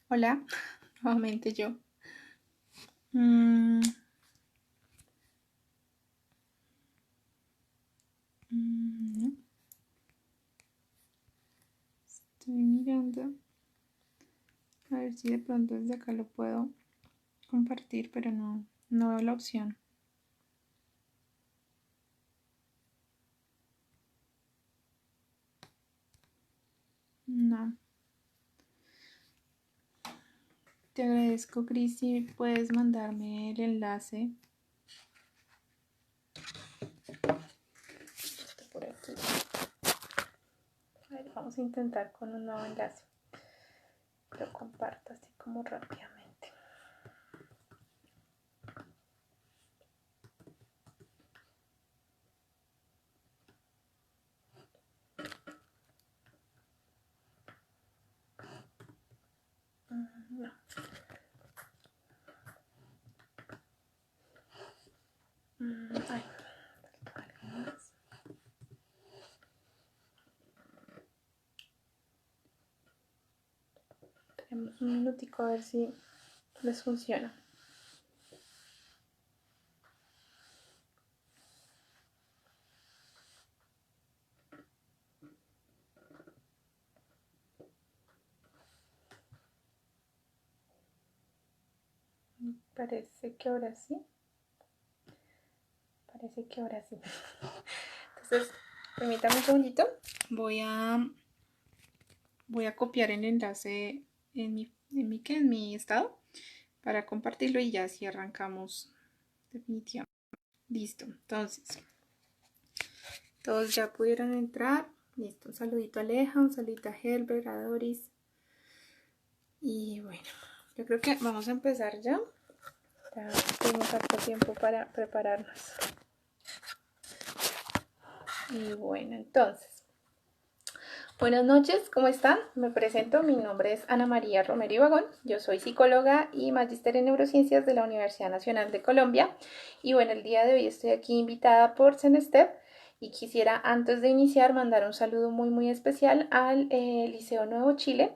Hola, nuevamente yo. Mm, no, estoy mirando a ver si de pronto desde acá lo puedo compartir, pero no veo la opción. No. Te agradezco, Cris, si puedes mandarme el enlace. Esto por aquí. A ver, vamos a intentar con un nuevo enlace. Lo comparto así como rápidamente. No. Ay, tenemos un minutico a ver si les funciona. Parece que ahora sí. Parece que ahora sí. Entonces, permítame un segundito. Voy a copiar el enlace en mi estado para compartirlo y ya así arrancamos definitivamente. Listo. Entonces, todos ya pudieron entrar. Listo. Un saludito a Aleja, un saludito a Helber, a Doris. Y bueno, yo creo que vamos a empezar ya. Ya tuvimos harto tiempo para prepararnos. Y bueno, entonces, buenas noches, ¿cómo están? Me presento, mi nombre es Ana María Romero Ibagón, yo soy psicóloga y magíster en neurociencias de la Universidad Nacional de Colombia. Y bueno, el día de hoy estoy aquí invitada por CENESTEP y quisiera antes de iniciar mandar un saludo muy especial al Liceo Nuevo Chile,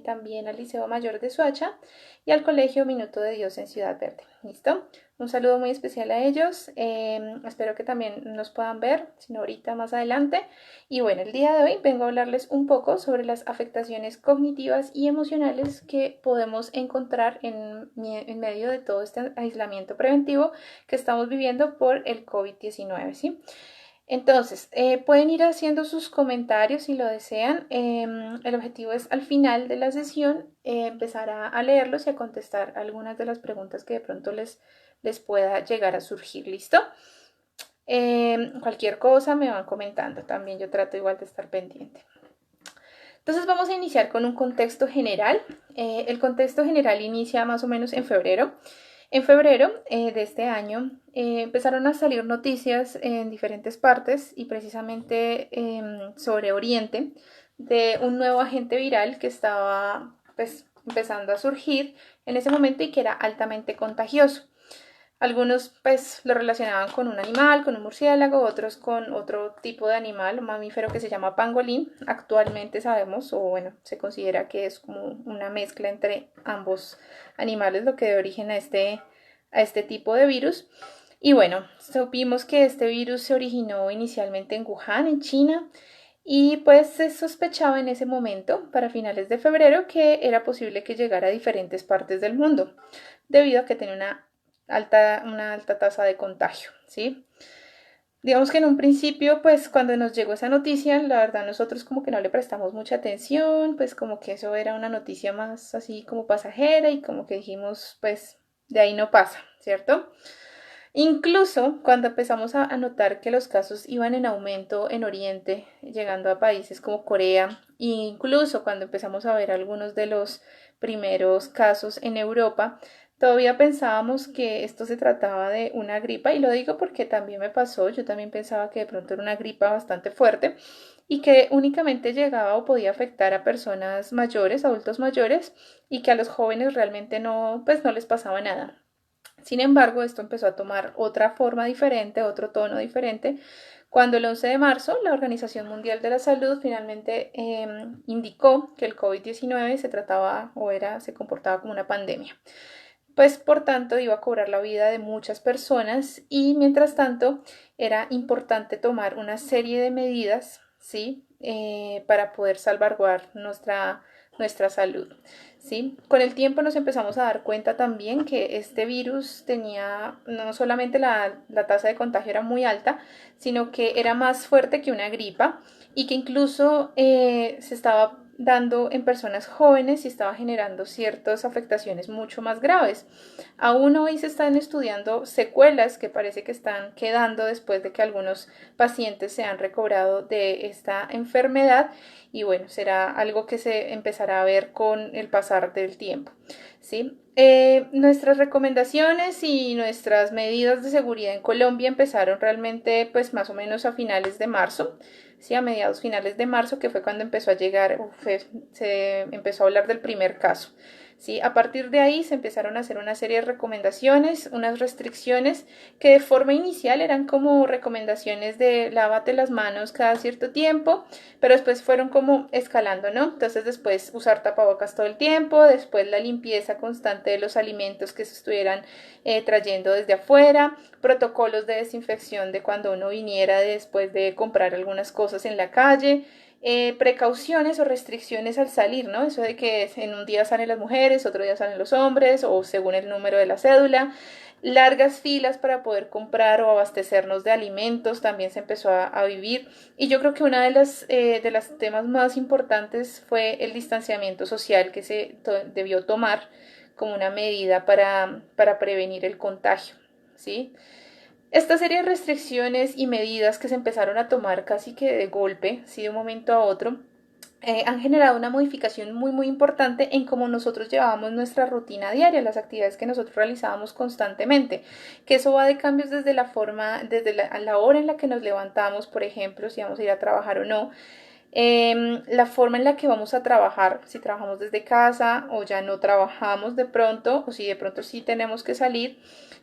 también al Liceo Mayor de Soacha y al Colegio Minuto de Dios en Ciudad Verde. ¿Listo? Un saludo muy especial a ellos. Espero que también nos puedan ver, si no ahorita más adelante. Y bueno, el día de hoy vengo a hablarles un poco sobre las afectaciones cognitivas y emocionales que podemos encontrar en medio de todo este aislamiento preventivo que estamos viviendo por el COVID-19, ¿sí? Entonces, pueden ir haciendo sus comentarios si lo desean. El objetivo es al final de la sesión empezar a leerlos y a contestar algunas de las preguntas que de pronto les pueda llegar a surgir. ¿Listo? Cualquier cosa me van comentando. También yo trato igual de estar pendiente. Entonces vamos a iniciar con un contexto general. El contexto general inicia más o menos en febrero. En febrero de este año empezaron a salir noticias en diferentes partes y precisamente sobre Oriente de un nuevo agente viral que estaba pues empezando a surgir en ese momento y que era altamente contagioso. Algunos pues lo relacionaban con un animal, con un murciélago, otros con otro tipo de animal, un mamífero que se llama pangolín. Actualmente sabemos, o bueno, se considera que es como una mezcla entre ambos animales, lo que dio origen a este tipo de virus. Y bueno, supimos que este virus se originó inicialmente en Wuhan, en China, y pues se sospechaba en ese momento, para finales de febrero, que era posible que llegara a diferentes partes del mundo, debido a que tenía una alta tasa de contagio, ¿sí? Digamos que en un principio, pues cuando nos llegó esa noticia, la verdad nosotros como que no le prestamos mucha atención, pues como que eso era una noticia más así como pasajera y como que dijimos, pues de ahí no pasa, ¿cierto? Incluso cuando empezamos a notar que los casos iban en aumento en Oriente, llegando a países como Corea, e incluso cuando empezamos a ver algunos de los primeros casos en Europa, todavía pensábamos que esto se trataba de una gripa, y lo digo porque también me pasó, yo también pensaba que de pronto era una gripa bastante fuerte y que únicamente llegaba o podía afectar a personas mayores, adultos mayores, y que a los jóvenes realmente no, pues no les pasaba nada. Sin embargo, esto empezó a tomar otra forma diferente, otro tono diferente, cuando el 11 de marzo la Organización Mundial de la Salud finalmente indicó que el COVID-19 se trataba se comportaba como una pandemia. Pues por tanto iba a cobrar la vida de muchas personas y mientras tanto era importante tomar una serie de medidas, ¿sí? Para poder salvaguardar nuestra salud, ¿sí? Con el tiempo nos empezamos a dar cuenta también que este virus tenía no solamente la tasa de contagio era muy alta, sino que era más fuerte que una gripa y que incluso se estaba dando en personas jóvenes y estaba generando ciertas afectaciones mucho más graves. Aún hoy se están estudiando secuelas que parece que están quedando después de que algunos pacientes se han recobrado de esta enfermedad y bueno, será algo que se empezará a ver con el pasar del tiempo, ¿sí? Nuestras recomendaciones y nuestras medidas de seguridad en Colombia empezaron realmente pues más o menos a finales de marzo, ¿sí? A mediados finales de marzo, que fue cuando empezó a llegar, se empezó a hablar del primer caso. ¿Sí? A partir de ahí se empezaron a hacer una serie de recomendaciones, unas restricciones que de forma inicial eran como recomendaciones de lávate las manos cada cierto tiempo, pero después fueron como escalando, ¿no? Entonces después usar tapabocas todo el tiempo, después la limpieza constante de los alimentos que se estuvieran trayendo desde afuera, protocolos de desinfección de cuando uno viniera después de comprar algunas cosas en la calle, precauciones o restricciones al salir, ¿no? Eso de que en un día salen las mujeres, otro día salen los hombres o según el número de la cédula. Largas filas para poder comprar o abastecernos de alimentos también se empezó a vivir y yo creo que una de las temas más importantes fue el distanciamiento social que se debió tomar como una medida para prevenir el contagio, ¿sí? Esta serie de restricciones y medidas que se empezaron a tomar casi que de golpe, ¿sí? De un momento a otro, han generado una modificación muy importante en cómo nosotros llevábamos nuestra rutina diaria, las actividades que nosotros realizábamos constantemente, que eso va de cambios desde la forma, desde la hora en la que nos levantamos, por ejemplo, si vamos a ir a trabajar o no, la forma en la que vamos a trabajar, si trabajamos desde casa o ya no trabajamos de pronto, o si de pronto sí tenemos que salir,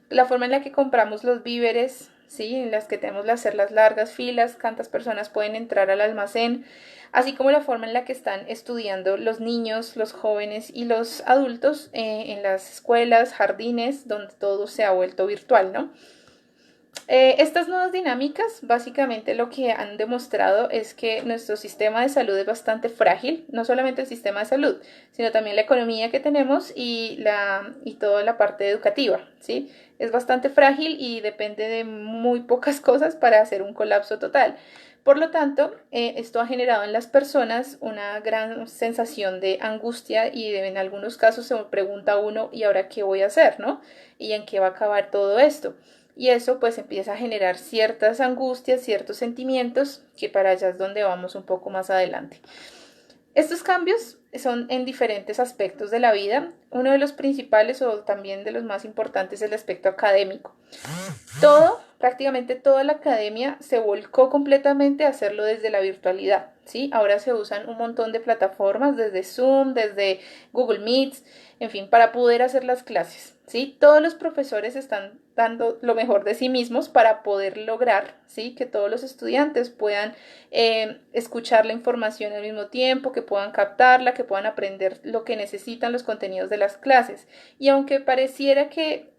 la forma en la que compramos los víveres, ¿sí? En las que tenemos que hacer las largas filas, cuántas personas pueden entrar al almacén, así como la forma en la que están estudiando los niños, los jóvenes y los adultos en las escuelas, jardines, donde todo se ha vuelto virtual, ¿no? Estas nuevas dinámicas básicamente lo que han demostrado es que nuestro sistema de salud es bastante frágil, no solamente el sistema de salud, sino también la economía que tenemos y toda la parte educativa, ¿sí? Es bastante frágil y depende de muy pocas cosas para hacer un colapso total. Por lo tanto, esto ha generado en las personas una gran sensación de angustia y en algunos casos se pregunta uno, ¿y ahora qué voy a hacer, no? ¿Y en qué va a acabar todo esto? Y eso pues empieza a generar ciertas angustias, ciertos sentimientos, que para allá es donde vamos un poco más adelante. Estos cambios son en diferentes aspectos de la vida. Uno de los principales o también de los más importantes es el aspecto académico. Prácticamente toda la academia se volcó completamente a hacerlo desde la virtualidad, ¿sí? Ahora se usan un montón de plataformas, desde Zoom, desde Google Meets, en fin, para poder hacer las clases, ¿sí? Todos los profesores están dando lo mejor de sí mismos para poder lograr, ¿sí? Que todos los estudiantes puedan escuchar la información al mismo tiempo, que puedan captarla, que puedan aprender lo que necesitan los contenidos de las clases. Y aunque pareciera que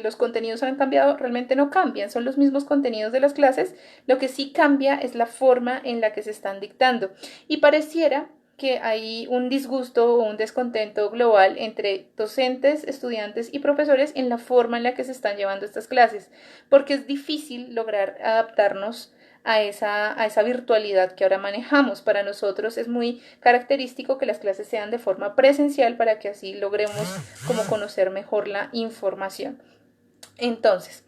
los contenidos han cambiado, realmente no cambian, son los mismos contenidos de las clases, lo que sí cambia es la forma en la que se están dictando y pareciera que hay un disgusto o un descontento global entre docentes, estudiantes y profesores en la forma en la que se están llevando estas clases, porque es difícil lograr adaptarnos a esa virtualidad que ahora manejamos. Para nosotros es muy característico que las clases sean de forma presencial para que así logremos como conocer mejor la información. Entonces,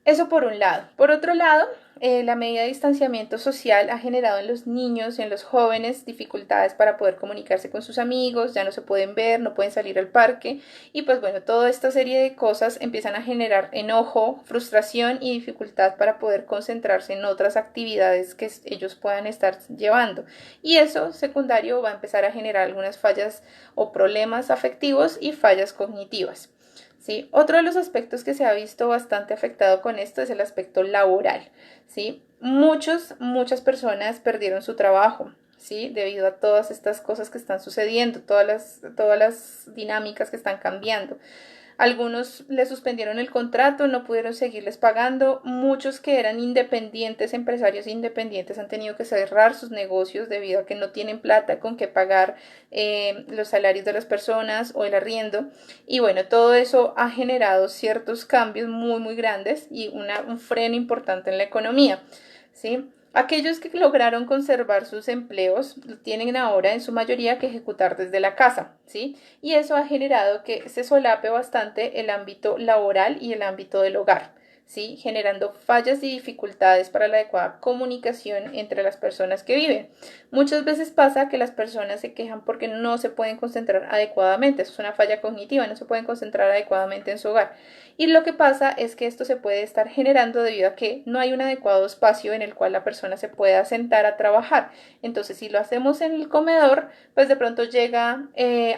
eso por un lado. Por otro lado, la medida de distanciamiento social ha generado en los niños y en los jóvenes dificultades para poder comunicarse con sus amigos, ya no se pueden ver, no pueden salir al parque y pues bueno, toda esta serie de cosas empiezan a generar enojo, frustración y dificultad para poder concentrarse en otras actividades que ellos puedan estar llevando. Y eso secundario va a empezar a generar algunas fallas o problemas afectivos y fallas cognitivas. ¿Sí? Otro de los aspectos que se ha visto bastante afectado con esto es el aspecto laboral, ¿sí? Muchas personas perdieron su trabajo, ¿sí? Debido a todas estas cosas que están sucediendo, todas las dinámicas que están cambiando. Algunos le suspendieron el contrato, no pudieron seguirles pagando. Muchos que eran independientes, empresarios independientes, han tenido que cerrar sus negocios debido a que no tienen plata con que pagar los salarios de las personas o el arriendo. Y bueno, todo eso ha generado ciertos cambios muy grandes y un freno importante en la economía, ¿sí? Aquellos que lograron conservar sus empleos tienen ahora en su mayoría que ejecutar desde la casa, ¿sí? Y eso ha generado que se solape bastante el ámbito laboral y el ámbito del hogar, ¿sí? Generando fallas y dificultades para la adecuada comunicación entre las personas que viven. Muchas veces pasa que las personas se quejan porque no se pueden concentrar adecuadamente, eso es una falla cognitiva, no se pueden concentrar adecuadamente en su hogar. Y lo que pasa es que esto se puede estar generando debido a que no hay un adecuado espacio en el cual la persona se pueda sentar a trabajar. Entonces, si lo hacemos en el comedor, pues de pronto llega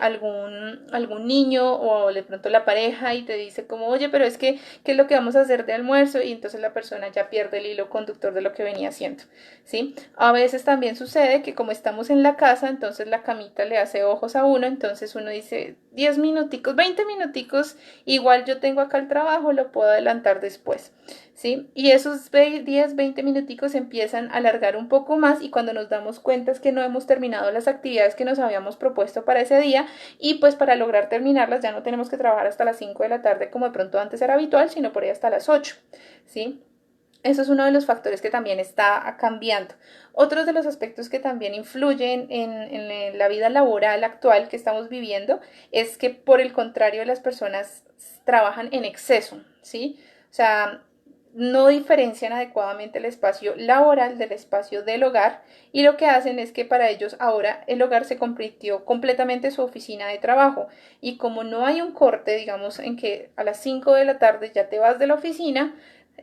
algún niño o de pronto la pareja y te dice como, oye, pero es que, ¿qué es lo que vamos a hacer de almuerzo? Y entonces la persona ya pierde el hilo conductor de lo que venía haciendo, ¿sí? A veces también sucede que como estamos en la casa, entonces la camita le hace ojos a uno, entonces uno dice 10 minuticos, 20 minuticos, igual yo tengo acá el trabajo, lo puedo adelantar después, ¿sí? Y esos 10, 20 minuticos empiezan a alargar un poco más y cuando nos damos cuenta es que no hemos terminado las actividades que nos habíamos propuesto para ese día y pues para lograr terminarlas ya no tenemos que trabajar hasta las 5 de la tarde como de pronto antes era habitual, sino por ahí hasta las 8, ¿sí? Eso es uno de los factores que también está cambiando. Otros de los aspectos que también influyen en la vida laboral actual que estamos viviendo es que por el contrario las personas trabajan en exceso, ¿sí? O sea, no diferencian adecuadamente el espacio laboral del espacio del hogar y lo que hacen es que para ellos ahora el hogar se convirtió completamente su oficina de trabajo y como no hay un corte, digamos, en que a las 5 de la tarde ya te vas de la oficina,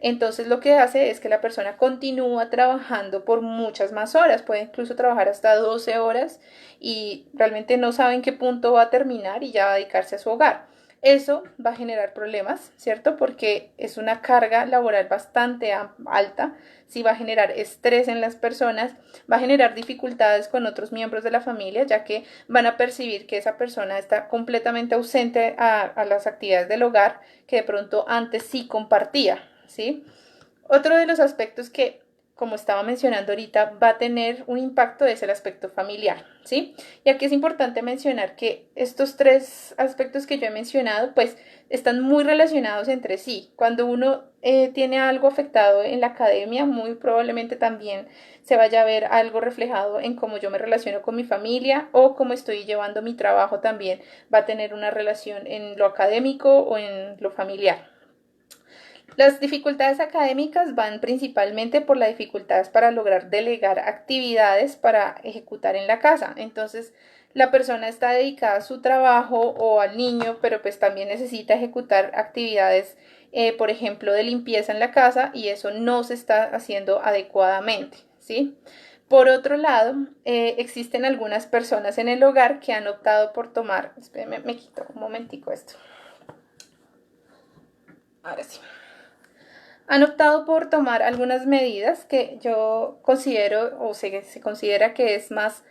entonces lo que hace es que la persona continúa trabajando por muchas más horas, puede incluso trabajar hasta 12 horas y realmente no sabe en qué punto va a terminar y ya va a dedicarse a su hogar. Eso va a generar problemas, ¿cierto? Porque es una carga laboral bastante alta, sí va a generar estrés en las personas, va a generar dificultades con otros miembros de la familia, ya que van a percibir que esa persona está completamente ausente a las actividades del hogar que de pronto antes sí compartía, ¿sí? Otro de los aspectos que, como estaba mencionando ahorita, va a tener un impacto es el aspecto familiar, ¿sí? Y aquí es importante mencionar que estos tres aspectos que yo he mencionado, pues, están muy relacionados entre sí. Cuando uno tiene algo afectado en la academia, muy probablemente también se vaya a ver algo reflejado en cómo yo me relaciono con mi familia o cómo estoy llevando mi trabajo también va a tener una relación en lo académico o en lo familiar. Las dificultades académicas van principalmente por las dificultades para lograr delegar actividades para ejecutar en la casa. Entonces, la persona está dedicada a su trabajo o al niño, pero pues también necesita ejecutar actividades, por ejemplo, de limpieza en la casa y eso no se está haciendo adecuadamente, ¿sí? Por otro lado, existen algunas personas en el hogar que han optado por tomar, espérenme, me quito un momentico esto. Ahora sí. Han optado por tomar algunas medidas que yo considero o se considera que es más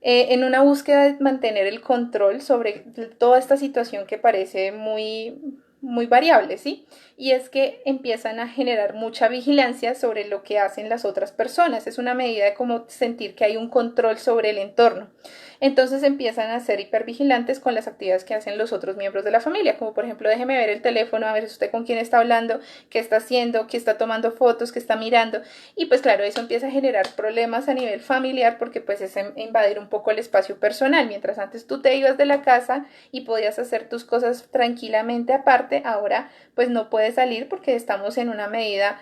en una búsqueda de mantener el control sobre toda esta situación que parece muy variable, ¿sí? Y es que empiezan a generar mucha vigilancia sobre lo que hacen las otras personas. Es una medida de como sentir que hay un control sobre el entorno. Entonces empiezan a ser hipervigilantes con las actividades que hacen los otros miembros de la familia, como por ejemplo, déjeme ver el teléfono, a ver usted con quién está hablando, qué está haciendo, qué está tomando fotos, qué está mirando. Y pues claro, eso empieza a generar problemas a nivel familiar porque pues es invadir un poco el espacio personal. Mientras antes tú te ibas de la casa y podías hacer tus cosas tranquilamente aparte, ahora pues no puedes salir porque estamos en una medida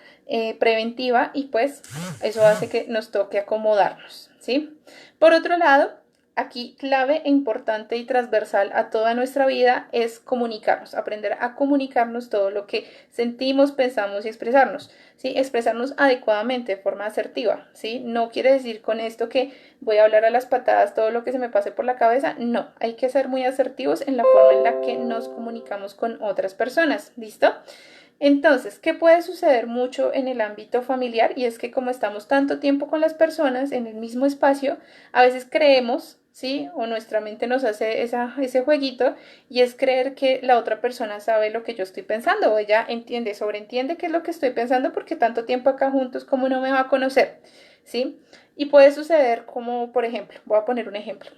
preventiva y pues eso hace que nos toque acomodarnos, ¿sí? Por otro lado, aquí clave e importante y transversal a toda nuestra vida es comunicarnos, aprender a comunicarnos todo lo que sentimos, pensamos y expresarnos, ¿sí? Expresarnos adecuadamente, de forma asertiva, ¿sí? No quiere decir con esto que voy a hablar a las patadas todo lo que se me pase por la cabeza, no, hay que ser muy asertivos en la forma en la que nos comunicamos con otras personas, ¿listo? Entonces, ¿qué puede suceder mucho en el ámbito familiar? Y es que como estamos tanto tiempo con las personas en el mismo espacio, a veces creemos, ¿sí? O nuestra mente nos hace ese jueguito y es creer que la otra persona sabe lo que yo estoy pensando o ella entiende, sobreentiende qué es lo que estoy pensando porque tanto tiempo acá juntos, ¿cómo no me va a conocer? ¿Sí? Y puede suceder como, por ejemplo, voy a poner un ejemplo.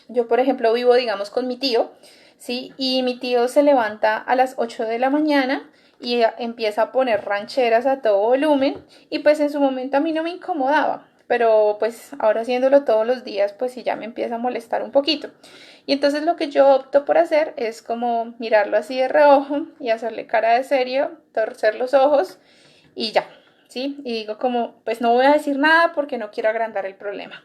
Yo, por ejemplo, vivo, digamos, con mi tío, ¿sí? Y mi tío se levanta a las 8 de la mañana y empieza a poner rancheras a todo volumen y pues en su momento a mí no me incomodaba, pero pues ahora haciéndolo todos los días pues sí ya me empieza a molestar un poquito. Y entonces lo que yo opto por hacer es como mirarlo así de reojo y hacerle cara de serio, torcer los ojos y ya, ¿sí? Y digo como, pues no voy a decir nada porque no quiero agrandar el problema.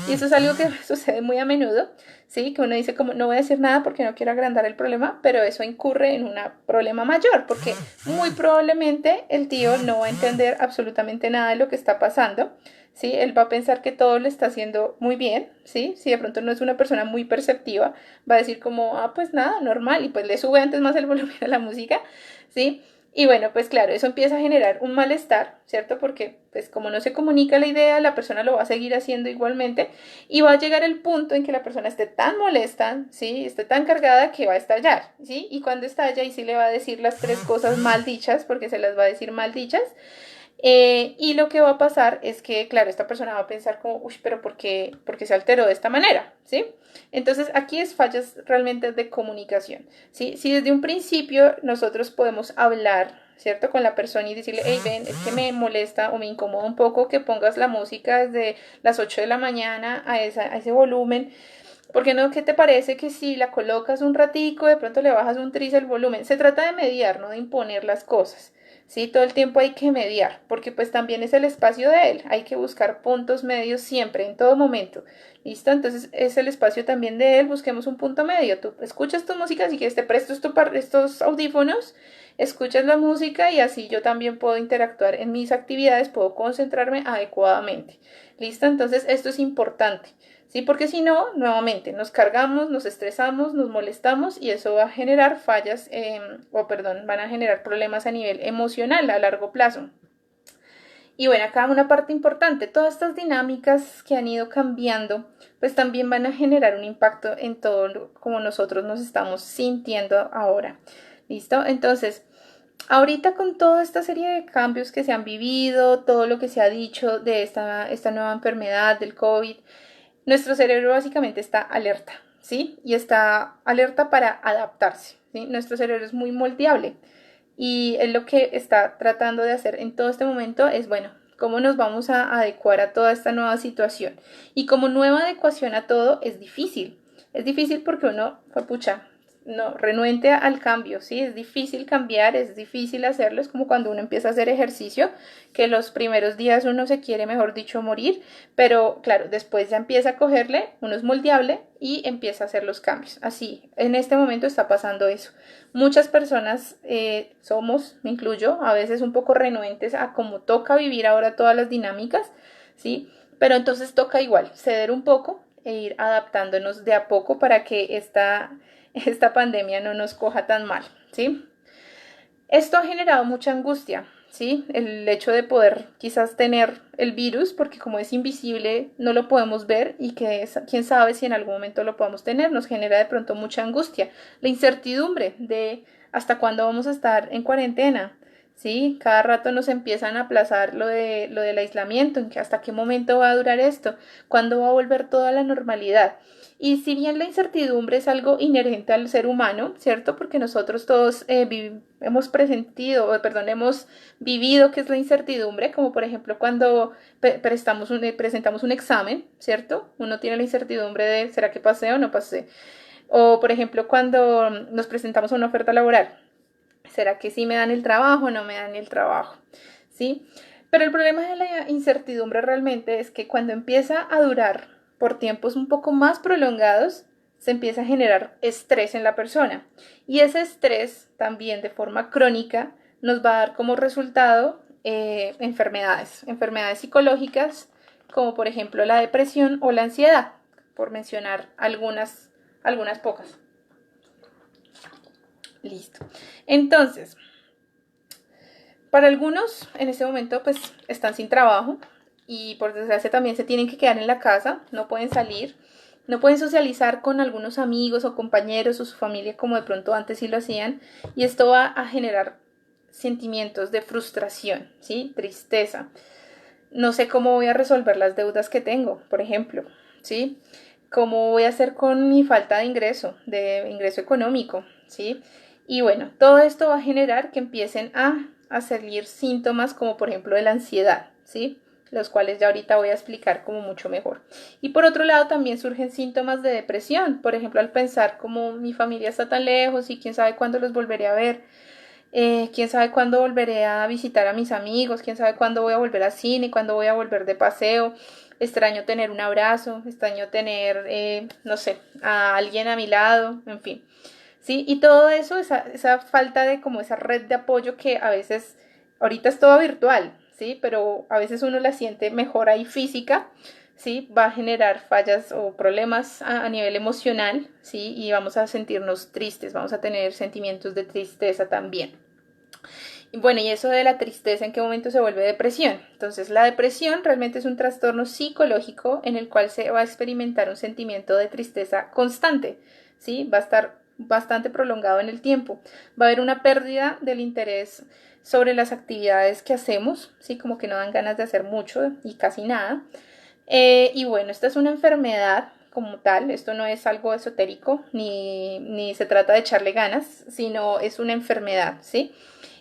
Y eso es algo que sucede muy a menudo, ¿sí? Que uno dice como, no voy a decir nada porque no quiero agrandar el problema, pero eso incurre en un problema mayor, porque muy probablemente el tío no va a entender absolutamente nada de lo que está pasando, ¿sí? Él va a pensar que todo lo está haciendo muy bien, ¿sí? Si de pronto no es una persona muy perceptiva, va a decir como, ah, pues nada, normal, y pues le sube antes más el volumen a la música, ¿sí? Y bueno, pues claro, eso empieza a generar un malestar, ¿cierto? Porque pues como no se comunica la idea, la persona lo va a seguir haciendo igualmente y va a llegar el punto en que la persona esté tan molesta, ¿sí? Esté tan cargada que va a estallar, ¿sí? Y cuando estalla y sí le va a decir las tres cosas mal dichas, porque se las va a decir mal dichas, y lo que va a pasar es que, claro, esta persona va a pensar como, uy, pero por qué se alteró de esta manera? ¿Sí? Entonces, aquí es fallas realmente de comunicación, ¿sí? Si desde un principio nosotros podemos hablar, ¿cierto? Con la persona y decirle, hey, ven, es que me molesta o me incomoda un poco que pongas la música desde las 8 de la mañana a ese volumen. ¿Por qué no? ¿Qué te parece que si la colocas un ratico, de pronto le bajas un tris el volumen? Se trata de mediar, no de imponer las cosas. Sí, todo el tiempo hay que mediar, porque pues también es el espacio de él. Hay que buscar puntos medios siempre, en todo momento. ¿Listo? Entonces es el espacio también de él. Busquemos un punto medio. Tú escuchas tu música, si quieres te presto estos audífonos, escuchas la música y así yo también puedo interactuar en mis actividades, puedo concentrarme adecuadamente. ¿Listo? Entonces esto es importante. ¿Sí? Porque si no, nuevamente, nos cargamos, nos estresamos, nos molestamos y eso va a generar fallas, van a generar problemas a nivel emocional a largo plazo. Y bueno, acá una parte importante, todas estas dinámicas que han ido cambiando, pues también van a generar un impacto en todo como nosotros nos estamos sintiendo ahora. ¿Listo? Entonces, ahorita con toda esta serie de cambios que se han vivido, todo lo que se ha dicho de esta nueva enfermedad del COVID, nuestro cerebro básicamente está alerta, ¿sí? Y está alerta para adaptarse, ¿sí? Nuestro cerebro es muy moldeable y él lo que está tratando de hacer en todo este momento es, bueno, cómo nos vamos a adecuar a toda esta nueva situación. Y como nueva adecuación a todo es difícil. Es difícil porque uno, pucha, no, renuente al cambio, ¿sí? Es difícil cambiar, es difícil hacerlo, es como cuando uno empieza a hacer ejercicio, que los primeros días uno se quiere, mejor dicho, morir, pero claro, después ya empieza a cogerle, uno es moldeable y empieza a hacer los cambios. Así, en este momento está pasando eso. Muchas personas somos, me incluyo, a veces un poco renuentes a cómo toca vivir ahora todas las dinámicas, ¿sí? Pero entonces toca igual, ceder un poco e ir adaptándonos de a poco para que esta pandemia no nos coja tan mal, ¿sí? Esto ha generado mucha angustia, ¿sí? El hecho de poder quizás tener el virus, porque como es invisible, no lo podemos ver y que quién sabe si en algún momento lo podamos tener, nos genera de pronto mucha angustia. La incertidumbre de hasta cuándo vamos a estar en cuarentena, ¿sí? Cada rato nos empiezan a aplazar lo del aislamiento, en que hasta qué momento va a durar esto, cuándo va a volver toda la normalidad. Y si bien la incertidumbre es algo inherente al ser humano, ¿cierto? Porque nosotros todos hemos presentido, perdón, hemos vivido qué es la incertidumbre, como por ejemplo cuando presentamos un examen, ¿cierto? Uno tiene la incertidumbre de ¿será que pasé o no pasé? O por ejemplo cuando nos presentamos a una oferta laboral, ¿será que sí me dan el trabajo o no me dan el trabajo? ¿Sí? Pero el problema de la incertidumbre realmente es que cuando empieza a durar por tiempos un poco más prolongados, se empieza a generar estrés en la persona. Y ese estrés también de forma crónica nos va a dar como resultado enfermedades psicológicas, como por ejemplo la depresión o la ansiedad, por mencionar algunas pocas. Listo. Entonces, Para algunos en este momento pues están sin trabajo y por desgracia también se tienen que quedar en la casa, no pueden salir, no pueden socializar con algunos amigos o compañeros o su familia como de pronto antes sí lo hacían, y esto va a generar sentimientos de frustración, ¿sí? Tristeza. No sé cómo voy a resolver las deudas que tengo, por ejemplo, ¿sí? ¿Cómo voy a hacer con mi falta de ingreso económico, ¿sí? Y bueno, todo esto va a generar que empiecen a salir síntomas como por ejemplo de la ansiedad, ¿sí? Los cuales ya ahorita voy a explicar como mucho mejor. Y por otro lado también surgen síntomas de depresión, por ejemplo al pensar como mi familia está tan lejos y quién sabe cuándo los volveré a ver, quién sabe cuándo volveré a visitar a mis amigos, quién sabe cuándo voy a volver al cine, cuándo voy a volver de paseo. Extraño tener un abrazo, extraño tener, no sé, a alguien a mi lado, en fin. ¿Sí? Y todo eso, esa falta de como esa red de apoyo que a veces, ahorita es todo virtual, ¿sí? Pero a veces uno la siente mejor ahí física, ¿sí? Va a generar fallas o problemas a nivel emocional, ¿sí? Y vamos a sentirnos tristes, vamos a tener sentimientos de tristeza también. Y bueno, y eso de la tristeza, ¿en qué momento se vuelve depresión? Entonces, la depresión realmente es un trastorno psicológico en el cual se va a experimentar un sentimiento de tristeza constante, ¿sí? Va a estar bastante prolongado en el tiempo. Va a haber una pérdida del interés sobre las actividades que hacemos, ¿sí? Como que no dan ganas de hacer mucho y casi nada. Y bueno, esta es una enfermedad como tal, esto no es algo esotérico, ni se trata de echarle ganas, sino es una enfermedad, ¿sí?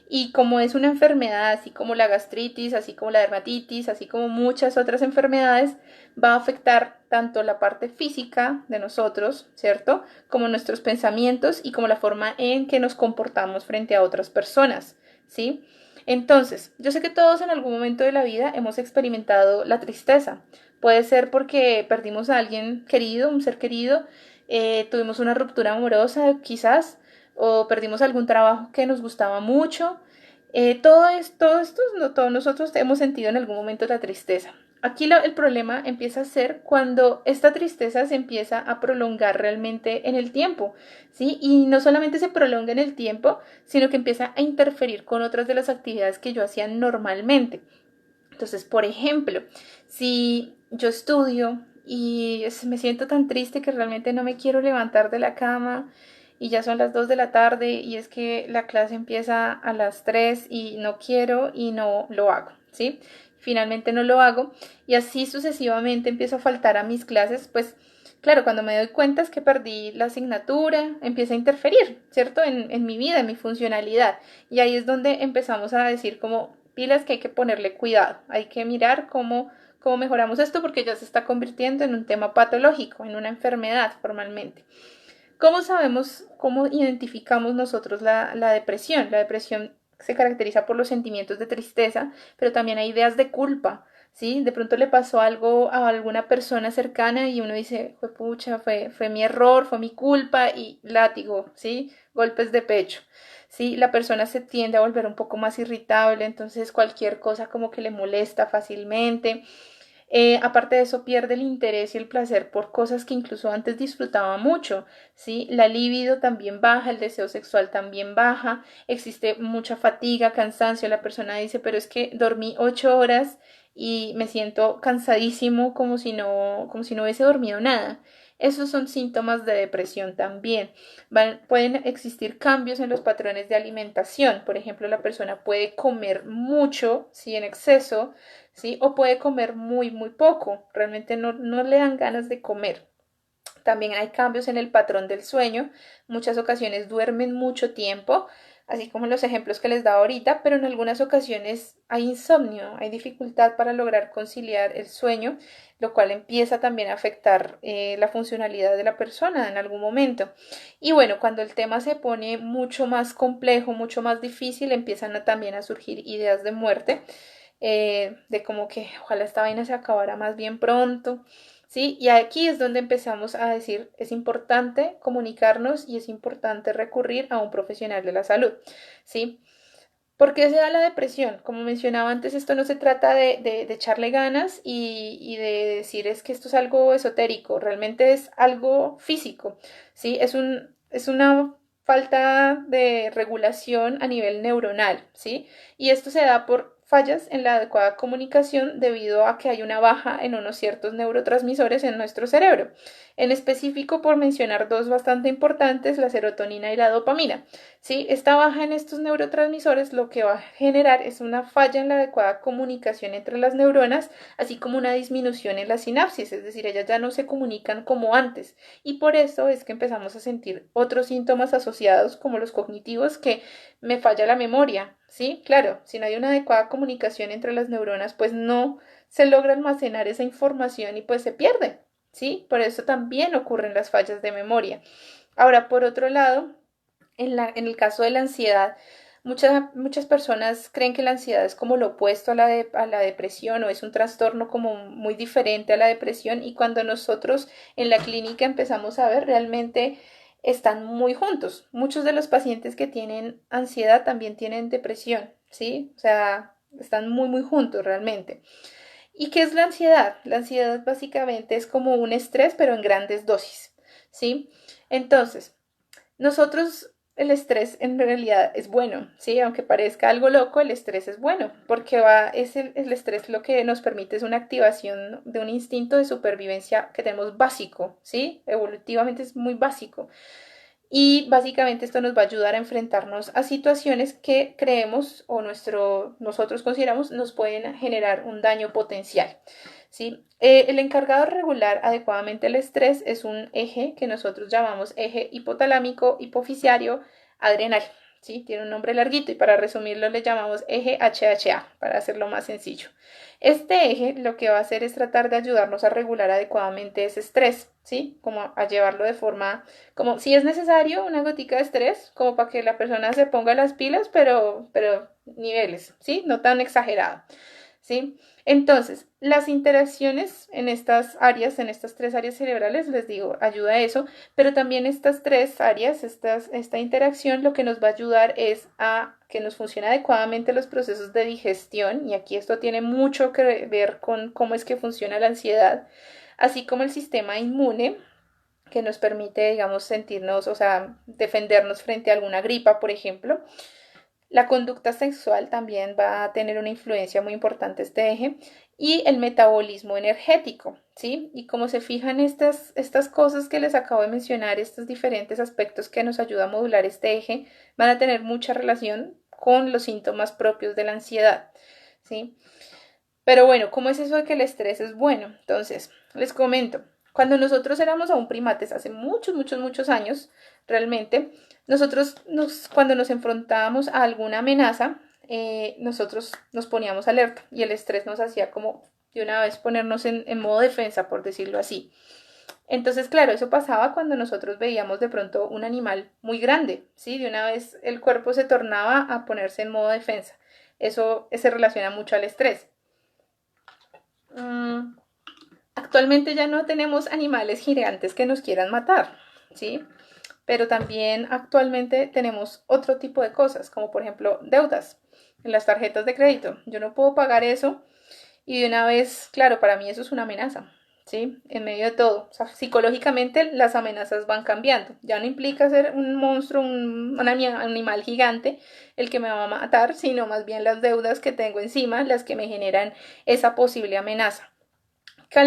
Y como es una enfermedad, así como la gastritis, así como la dermatitis, así como muchas otras enfermedades, va a afectar tanto la parte física de nosotros, ¿cierto? Como nuestros pensamientos y como la forma en que nos comportamos frente a otras personas, ¿sí? Entonces, yo sé que todos en algún momento de la vida hemos experimentado la tristeza. Puede ser porque perdimos a alguien querido, un ser querido, tuvimos una ruptura amorosa, quizás, o perdimos algún trabajo que nos gustaba mucho. Todo esto, no, todos nosotros hemos sentido en algún momento la tristeza. Aquí el problema empieza a ser cuando esta tristeza se empieza a prolongar realmente en el tiempo, ¿sí? Y no solamente se prolonga en el tiempo, sino que empieza a interferir con otras de las actividades que yo hacía normalmente. Entonces, por ejemplo, si yo estudio y me siento tan triste que realmente no me quiero levantar de la cama y ya son las 2 de la tarde y es que la clase empieza a las 3 y no quiero y no lo hago, ¿sí? Finalmente no lo hago y así sucesivamente empiezo a faltar a mis clases, pues claro, cuando me doy cuenta es que perdí la asignatura, empieza a interferir, ¿cierto? En mi vida, en mi funcionalidad. Y ahí es donde empezamos a decir como pilas que hay que ponerle cuidado, hay que mirar cómo mejoramos esto porque ya se está convirtiendo en un tema patológico, en una enfermedad formalmente. ¿Cómo sabemos, cómo identificamos nosotros la depresión? La depresión se caracteriza por los sentimientos de tristeza, pero también hay ideas de culpa, ¿sí? De pronto le pasó algo a alguna persona cercana y uno dice, fue pucha, fue mi error, fue mi culpa y látigo, ¿sí? Golpes de pecho. Sí, la persona se tiende a volver un poco más irritable, entonces cualquier cosa como que le molesta fácilmente. Aparte de eso, pierde el interés y el placer por cosas que incluso antes disfrutaba mucho, ¿sí? La libido también baja, el deseo sexual también baja, existe mucha fatiga, cansancio, la persona dice, pero es que dormí 8 horas y me siento cansadísimo como si no hubiese dormido nada. Esos son síntomas de depresión también. Pueden existir cambios en los patrones de alimentación. Por ejemplo, la persona puede comer mucho, si en exceso, ¿sí? O puede comer muy, muy poco. Realmente no le dan ganas de comer. También hay cambios en el patrón del sueño. Muchas ocasiones duermen mucho tiempo, así como en los ejemplos que les daba ahorita, pero en algunas ocasiones hay insomnio, hay dificultad para lograr conciliar el sueño, lo cual empieza también a afectar la funcionalidad de la persona en algún momento. Y bueno, cuando el tema se pone mucho más complejo, mucho más difícil, empiezan también a surgir ideas de muerte, de como que ojalá esta vaina se acabara más bien pronto. ¿Sí? Y aquí es donde empezamos a decir, es importante comunicarnos y es importante recurrir a un profesional de la salud, ¿sí? ¿Por qué se da la depresión? Como mencionaba antes, esto no se trata de echarle ganas y de decir es que esto es algo esotérico, realmente es algo físico, ¿sí? Es una falta de regulación a nivel neuronal, ¿sí? Y esto se da por fallas en la adecuada comunicación debido a que hay una baja en unos ciertos neurotransmisores en nuestro cerebro. En específico, por mencionar dos bastante importantes, la serotonina y la dopamina. ¿Sí? Esta baja en estos neurotransmisores lo que va a generar es una falla en la adecuada comunicación entre las neuronas, así como una disminución en la sinapsis, es decir, ellas ya no se comunican como antes. Y por eso es que empezamos a sentir otros síntomas asociados como los cognitivos, que me falla la memoria, ¿sí? Claro, si no hay una adecuada comunicación entre las neuronas, pues no se logra almacenar esa información y pues se pierde, ¿sí? Por eso también ocurren las fallas de memoria. Ahora, por otro lado, en el caso de la ansiedad, muchas personas creen que la ansiedad es como lo opuesto a la depresión o es un trastorno como muy diferente a la depresión, y cuando nosotros en la clínica empezamos a ver, realmente están muy juntos. Muchos de los pacientes que tienen ansiedad también tienen depresión, ¿sí? O sea, están muy juntos realmente. ¿Y qué es la ansiedad? La ansiedad básicamente es como un estrés, pero en grandes dosis, ¿sí? Entonces, nosotros, el estrés en realidad es bueno, ¿sí? Aunque parezca algo loco, el estrés es bueno, porque el estrés lo que nos permite es una activación de un instinto de supervivencia que tenemos básico, ¿sí? Evolutivamente es muy básico. Y básicamente esto nos va a ayudar a enfrentarnos a situaciones que creemos o nosotros consideramos nos pueden generar un daño potencial. ¿Sí? El encargado de regular adecuadamente el estrés es un eje que nosotros llamamos eje hipotalámico, hipoficiario, adrenal. ¿Sí? Tiene un nombre larguito y para resumirlo le llamamos eje HHA, para hacerlo más sencillo. Este eje lo que va a hacer es tratar de ayudarnos a regular adecuadamente ese estrés, ¿sí? Como a llevarlo de forma, como si es necesario una gotica de estrés, como para que la persona se ponga las pilas, pero niveles, ¿sí? No tan exagerado, ¿sí? Entonces, las interacciones en estas áreas, en estas tres áreas cerebrales, les digo, ayuda a eso, pero también estas tres áreas, esta interacción, lo que nos va a ayudar es a que nos funcionen adecuadamente los procesos de digestión, y aquí esto tiene mucho que ver con cómo es que funciona la ansiedad, así como el sistema inmune, que nos permite, digamos, sentirnos, o sea, defendernos frente a alguna gripa, por ejemplo. La conducta sexual también va a tener una influencia muy importante este eje, y el metabolismo energético, ¿sí? Y como se fijan estas cosas que les acabo de mencionar, estos diferentes aspectos que nos ayudan a modular este eje, van a tener mucha relación con los síntomas propios de la ansiedad, ¿sí? Pero bueno, ¿cómo es eso de que el estrés es bueno? Entonces, les comento, cuando nosotros éramos aún primates, hace muchos años, realmente, cuando nos enfrentábamos a alguna amenaza, nosotros nos poníamos alerta y el estrés nos hacía como de una vez ponernos en modo defensa, por decirlo así. Entonces, claro, eso pasaba cuando nosotros veíamos de pronto un animal muy grande, ¿sí? De una vez el cuerpo se tornaba a ponerse en modo defensa. Eso se relaciona mucho al estrés. Mm, Actualmente ya no tenemos animales gigantes que nos quieran matar, ¿sí? Pero también actualmente tenemos otro tipo de cosas, como por ejemplo deudas en las tarjetas de crédito. Yo no puedo pagar eso y de una vez, claro, para mí eso es una amenaza, ¿sí? En medio de todo. O sea, psicológicamente las amenazas van cambiando. Ya no implica ser un monstruo, un animal gigante el que me va a matar, sino más bien las deudas que tengo encima las que me generan esa posible amenaza. ¿Qué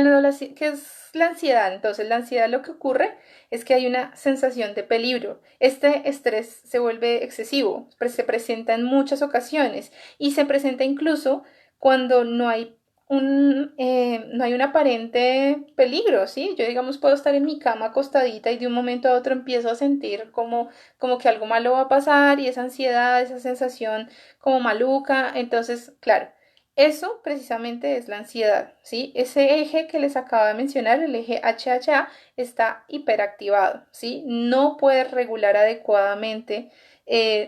es la ansiedad? Entonces, la ansiedad, lo que ocurre es que hay una sensación de peligro. Este estrés se vuelve excesivo, se presenta en muchas ocasiones y se presenta incluso cuando no hay un aparente peligro, ¿sí? Yo, digamos, puedo estar en mi cama acostadita y de un momento a otro empiezo a sentir como que algo malo va a pasar, y esa ansiedad, esa sensación como maluca. Entonces, claro, eso precisamente es la ansiedad, ¿sí? Ese eje que les acabo de mencionar, el eje HHA, está hiperactivado, ¿sí? No puede regular adecuadamente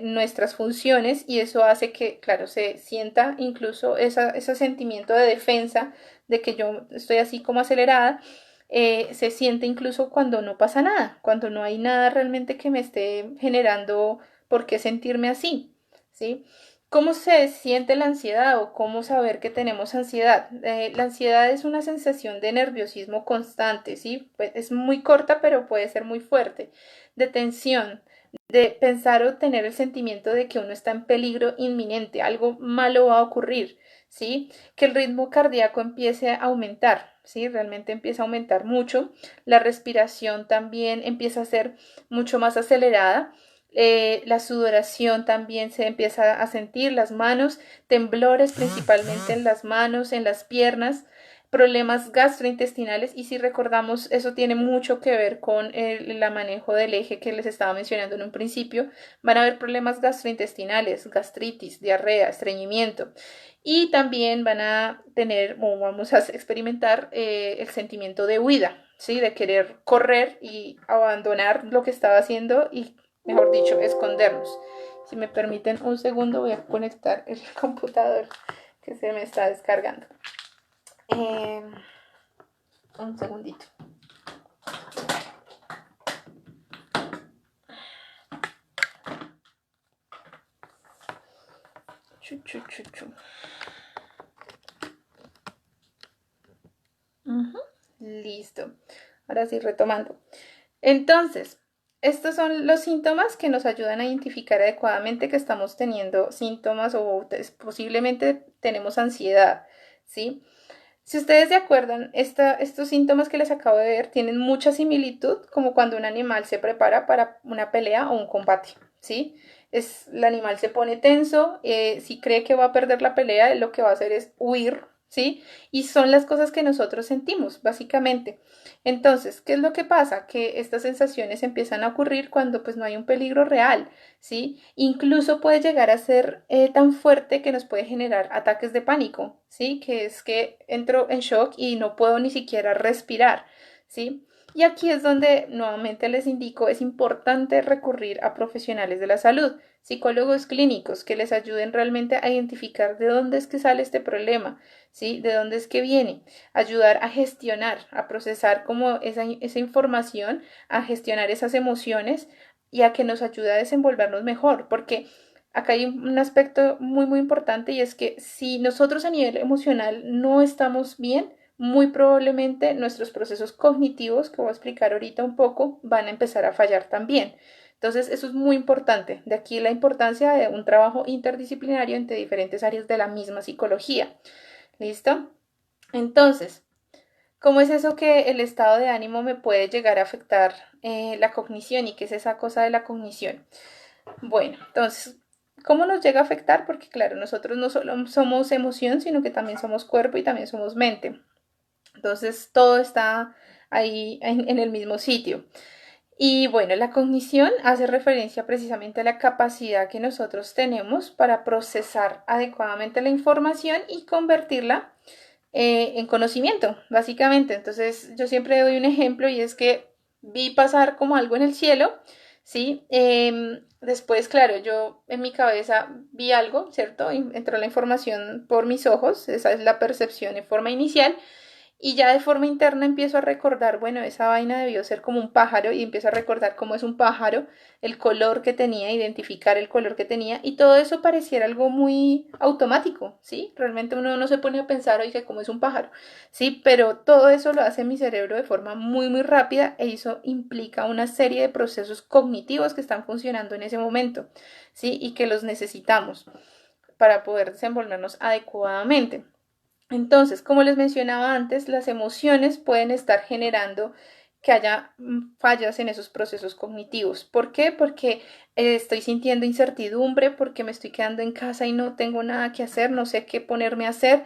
nuestras funciones, y eso hace que, claro, se sienta incluso ese sentimiento de defensa, de que yo estoy así como acelerada. Se siente incluso cuando no pasa nada, cuando no hay nada realmente que me esté generando por qué sentirme así, ¿sí? ¿Cómo se siente la ansiedad o cómo saber que tenemos ansiedad? La ansiedad es una sensación de nerviosismo constante, ¿sí? Pues es muy corta, pero puede ser muy fuerte, de tensión, de pensar o tener el sentimiento de que uno está en peligro inminente, algo malo va a ocurrir, ¿sí? Que el ritmo cardíaco empiece a aumentar, ¿sí? Realmente empieza a aumentar mucho, la respiración también empieza a ser mucho más acelerada, la sudoración también se empieza a sentir, las manos, temblores principalmente en las manos, en las piernas, problemas gastrointestinales y si recordamos eso tiene mucho que ver con el manejo del eje que les estaba mencionando en un principio, van a haber problemas gastrointestinales, gastritis, diarrea, estreñimiento y también van a tener o vamos a experimentar el sentimiento de huida, ¿sí? De querer correr y abandonar lo que estaba haciendo y mejor dicho, escondernos. Si me permiten un segundo voy a conectar el computador que se me está descargando. Un segundito. Listo. Ahora sí, retomando. Entonces, estos son los síntomas que nos ayudan a identificar adecuadamente que estamos teniendo síntomas o posiblemente tenemos ansiedad, ¿sí? Si ustedes se acuerdan, estos síntomas que les acabo de ver tienen mucha similitud como cuando un animal se prepara para una pelea o un combate, ¿sí? El animal se pone tenso, si cree que va a perder la pelea, lo que va a hacer es huir, ¿sí? Y son las cosas que nosotros sentimos, básicamente. Entonces, ¿qué es lo que pasa? Que estas sensaciones empiezan a ocurrir cuando pues no hay un peligro real, ¿sí? Incluso puede llegar a ser tan fuerte que nos puede generar ataques de pánico, ¿sí? Que es que entro en shock y no puedo ni siquiera respirar, ¿sí? Y aquí es donde nuevamente les indico, es importante recurrir a profesionales de la salud, psicólogos clínicos, que les ayuden realmente a identificar de dónde es que sale este problema, ¿sí? De dónde es que viene, ayudar a gestionar, a procesar como esa información, a gestionar esas emociones y a que nos ayude a desenvolvernos mejor, porque acá hay un aspecto muy importante y es que si nosotros a nivel emocional no estamos bien, muy probablemente nuestros procesos cognitivos, que voy a explicar ahorita un poco, van a empezar a fallar también. Entonces, eso es muy importante. De aquí la importancia de un trabajo interdisciplinario entre diferentes áreas de la misma psicología. ¿Listo? Entonces, ¿cómo es eso que el estado de ánimo me puede llegar a afectar la cognición y qué es esa cosa de la cognición? Bueno, entonces, ¿cómo nos llega a afectar? Porque claro, nosotros no solo somos emoción, sino que también somos cuerpo y también somos mente. Entonces, todo está ahí en el mismo sitio. Y bueno, la cognición hace referencia precisamente a la capacidad que nosotros tenemos para procesar adecuadamente la información y convertirla en conocimiento, básicamente. Entonces, yo siempre doy un ejemplo y es que vi pasar como algo en el cielo, ¿sí? Después, claro, yo en mi cabeza vi algo, ¿cierto? Entró la información por mis ojos, esa es la percepción en forma inicial. Y ya de forma interna empiezo a recordar, bueno, esa vaina debió ser como un pájaro y empiezo a recordar cómo es un pájaro, el color que tenía, identificar el color que tenía y todo eso pareciera algo muy automático, ¿sí? Realmente uno no se pone a pensar, oye, cómo es un pájaro, ¿sí? Pero todo eso lo hace mi cerebro de forma muy rápida e eso implica una serie de procesos cognitivos que están funcionando en ese momento, ¿sí? Y que los necesitamos para poder desenvolvernos adecuadamente. Entonces, como les mencionaba antes, las emociones pueden estar generando que haya fallas en esos procesos cognitivos. ¿Por qué? Porque estoy sintiendo incertidumbre, porque me estoy quedando en casa y no tengo nada que hacer, no sé qué ponerme a hacer.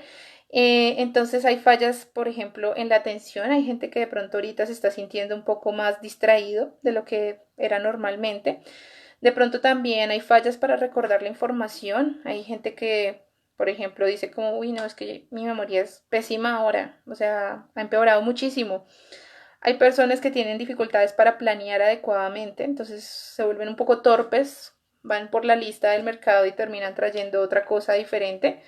Entonces hay fallas, por ejemplo, en la atención. Hay gente que de pronto ahorita se está sintiendo un poco más distraído de lo que era normalmente. De pronto también hay fallas para recordar la información. Hay gente que, por ejemplo, dice como, uy, no, es que mi memoria es pésima ahora. O sea, ha empeorado muchísimo. Hay personas que tienen dificultades para planear adecuadamente, entonces se vuelven un poco torpes, van por la lista del mercado y terminan trayendo otra cosa diferente.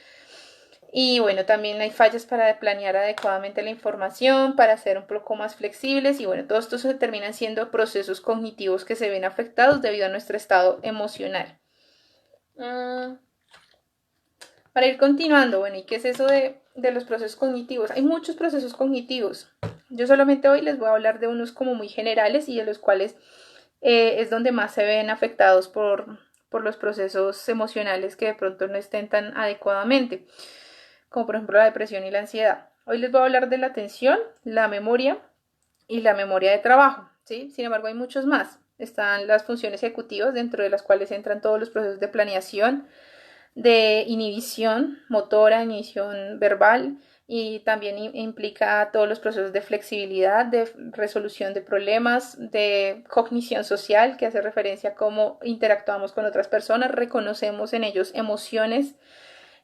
Y bueno, también hay fallas para planear adecuadamente la información, para ser un poco más flexibles y bueno, todo esto se terminan siendo procesos cognitivos que se ven afectados debido a nuestro estado emocional. Para ir continuando, bueno, ¿y qué es eso de los procesos cognitivos? Hay muchos procesos cognitivos. Yo solamente hoy les voy a hablar de unos como muy generales y de los cuales es donde más se ven afectados por los procesos emocionales que de pronto no estén tan adecuadamente, como por ejemplo la depresión y la ansiedad. Hoy les voy a hablar de la atención, la memoria y la memoria de trabajo, ¿sí? Sin embargo, hay muchos más. Están las funciones ejecutivas, dentro de las cuales entran todos los procesos de planeación, de inhibición motora, inhibición verbal, y también implica todos los procesos de flexibilidad, de resolución de problemas, de cognición social, que hace referencia a cómo interactuamos con otras personas, reconocemos en ellos emociones.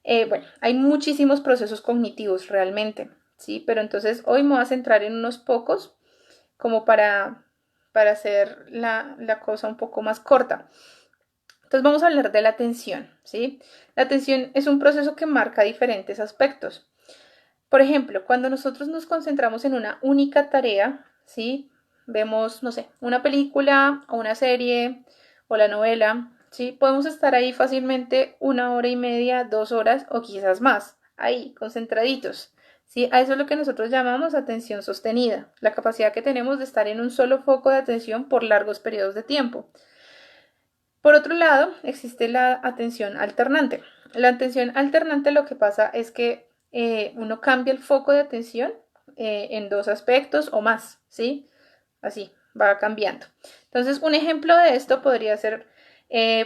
Bueno, hay muchísimos procesos cognitivos realmente, ¿sí? Pero entonces hoy me voy a centrar en unos pocos como para hacer la cosa un poco más corta. Entonces vamos a hablar de la atención, ¿sí? La atención es un proceso que marca diferentes aspectos. Por ejemplo, cuando nosotros nos concentramos en una única tarea, ¿sí? Vemos, no sé, una película o una serie o la novela, ¿sí? Podemos estar ahí fácilmente 1 hora y media, 2 horas o quizás más, ahí, concentraditos, ¿sí? A eso es lo que nosotros llamamos atención sostenida, la capacidad que tenemos de estar en un solo foco de atención por largos periodos de tiempo. Por otro lado, existe la atención alternante. La atención alternante lo que pasa es que uno cambia el foco de atención en dos aspectos o más, ¿sí? Así, va cambiando. Entonces, un ejemplo de esto podría ser,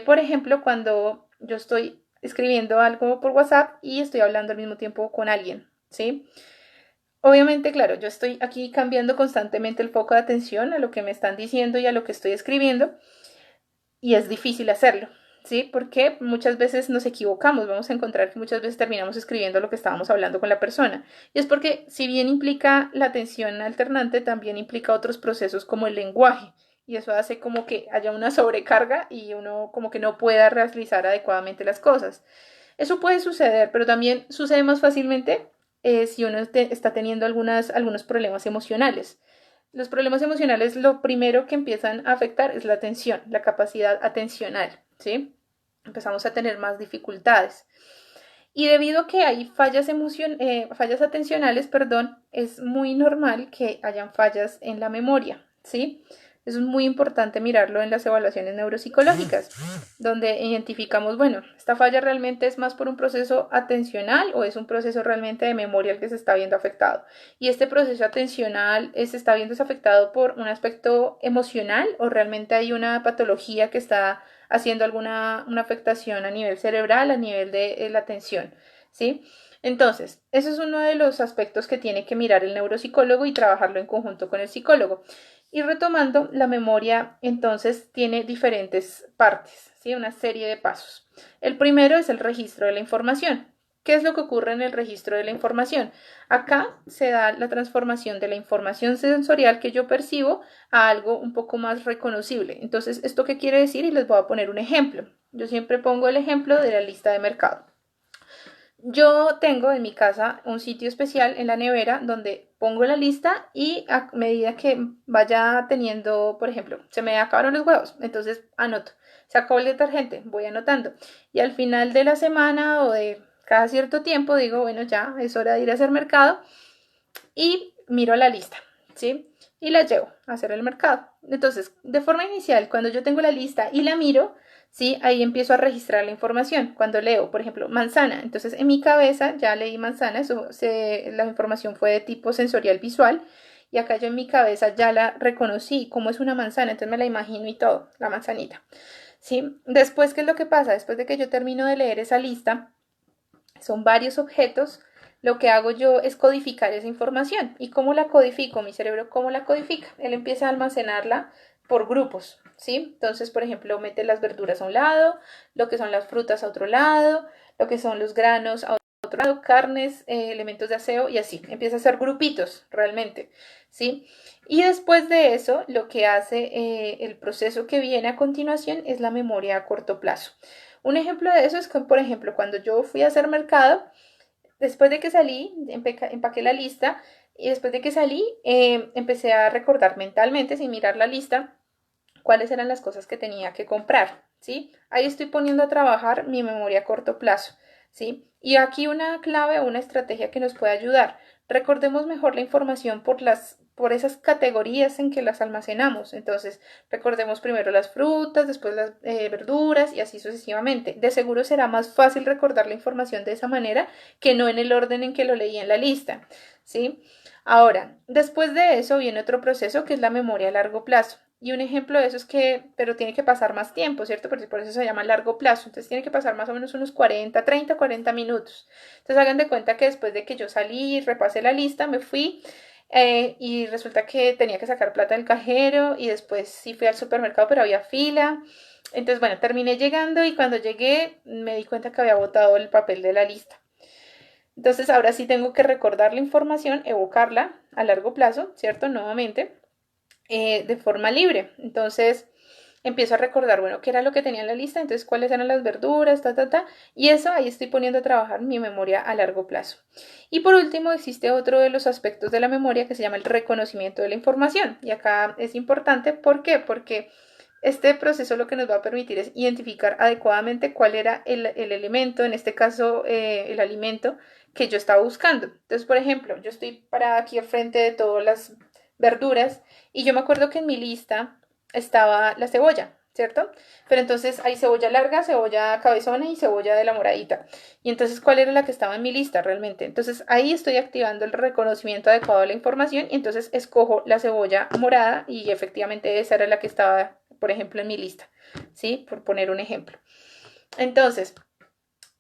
por ejemplo, cuando yo estoy escribiendo algo por WhatsApp y estoy hablando al mismo tiempo con alguien, ¿sí? Obviamente, claro, yo estoy aquí cambiando constantemente el foco de atención a lo que me están diciendo y a lo que estoy escribiendo, y es difícil hacerlo, ¿sí? Porque muchas veces nos equivocamos, vamos a encontrar que muchas veces terminamos escribiendo lo que estábamos hablando con la persona. Y es porque si bien implica la atención alternante, también implica otros procesos como el lenguaje. Y eso hace como que haya una sobrecarga y uno como que no pueda realizar adecuadamente las cosas. Eso puede suceder, pero también sucede más fácilmente si uno está teniendo algunos problemas emocionales. Los problemas emocionales, lo primero que empiezan a afectar es la atención, la capacidad atencional, ¿sí? Empezamos a tener más dificultades. Y debido a que hay fallas atencionales, perdón, es muy normal que hayan fallas en la memoria, ¿sí? Es muy importante mirarlo en las evaluaciones neuropsicológicas, donde identificamos, bueno, esta falla realmente es más por un proceso atencional o es un proceso realmente de memoria el que se está viendo afectado. Y este proceso atencional se está viendo afectado por un aspecto emocional o realmente hay una patología que está haciendo una afectación a nivel cerebral, a nivel de la atención, ¿sí? Entonces, eso es uno de los aspectos que tiene que mirar el neuropsicólogo y trabajarlo en conjunto con el psicólogo. Y retomando, la memoria entonces tiene diferentes partes, ¿sí? Una serie de pasos. El primero es el registro de la información. ¿Qué es lo que ocurre en el registro de la información? Acá se da la transformación de la información sensorial que yo percibo a algo un poco más reconocible. Entonces, ¿esto qué quiere decir? Y les voy a poner un ejemplo. Yo siempre pongo el ejemplo de la lista de mercado. Yo tengo en mi casa un sitio especial en la nevera donde pongo la lista y a medida que vaya teniendo, por ejemplo, se me acabaron los huevos, entonces anoto. Se acabó el detergente, voy anotando. Y al final de la semana o de cada cierto tiempo digo, bueno, ya es hora de ir a hacer mercado y miro la lista, ¿sí? Y la llevo a hacer el mercado. Entonces, de forma inicial, cuando yo tengo la lista y la miro, ¿sí? Ahí empiezo a registrar la información. Cuando leo, por ejemplo, manzana, entonces en mi cabeza ya leí manzana, la información fue de tipo sensorial visual, y acá yo en mi cabeza ya la reconocí como es una manzana, entonces me la imagino y todo, la manzanita, ¿sí? Después, ¿qué es lo que pasa? Después de que yo termino de leer esa lista, son varios objetos, lo que hago yo es codificar esa información. ¿Y cómo la codifico? Mi cerebro, ¿cómo la codifica? Él empieza a almacenarla por grupos, ¿sí? Entonces, por ejemplo, mete las verduras a un lado, lo que son las frutas a otro lado, lo que son los granos a otro lado, carnes, elementos de aseo y así. Empieza a hacer grupitos realmente, ¿sí? Y después de eso, lo que hace el proceso que viene a continuación es la memoria a corto plazo. Un ejemplo de eso es que, por ejemplo, cuando yo fui a hacer mercado, después de que salí, empaqué la lista y después de que salí, empecé a recordar mentalmente, sin mirar la lista, cuáles eran las cosas que tenía que comprar, ¿sí? Ahí estoy poniendo a trabajar mi memoria a corto plazo, ¿sí? Y aquí una clave o una estrategia que nos puede ayudar. Recordemos mejor la información por esas categorías en que las almacenamos. Entonces, recordemos primero las frutas, después las verduras y así sucesivamente. De seguro será más fácil recordar la información de esa manera que no en el orden en que lo leí en la lista, ¿sí? Ahora, después de eso viene otro proceso que es la memoria a largo plazo. Y un ejemplo de eso es que, pero tiene que pasar más tiempo, ¿cierto? Porque por eso se llama largo plazo. Entonces tiene que pasar más o menos unos 40 minutos. Entonces hagan de cuenta que después de que yo salí, repasé la lista, me fui y resulta que tenía que sacar plata del cajero y después sí fui al supermercado, pero había fila. Entonces, bueno, terminé llegando y cuando llegué me di cuenta que había botado el papel de la lista. Entonces ahora sí tengo que recordar la información, evocarla a largo plazo, ¿cierto? Nuevamente, de forma libre. Entonces empiezo a recordar, bueno, qué era lo que tenía en la lista, entonces cuáles eran las verduras, y eso ahí estoy poniendo a trabajar mi memoria a largo plazo. Y por último, existe otro de los aspectos de la memoria que se llama el reconocimiento de la información. Y acá es importante, ¿por qué? Porque este proceso lo que nos va a permitir es identificar adecuadamente cuál era el elemento, en este caso el alimento que yo estaba buscando. Entonces, por ejemplo, yo estoy parada aquí al frente de todas las verduras y yo me acuerdo que en mi lista estaba la cebolla, ¿cierto? Pero entonces hay cebolla larga, cebolla cabezona y cebolla de la moradita. Y entonces, ¿cuál era la que estaba en mi lista realmente? Entonces, ahí estoy activando el reconocimiento adecuado de la información y entonces escojo la cebolla morada y efectivamente esa era la que estaba, por ejemplo, en mi lista, ¿sí? Por poner un ejemplo. Entonces,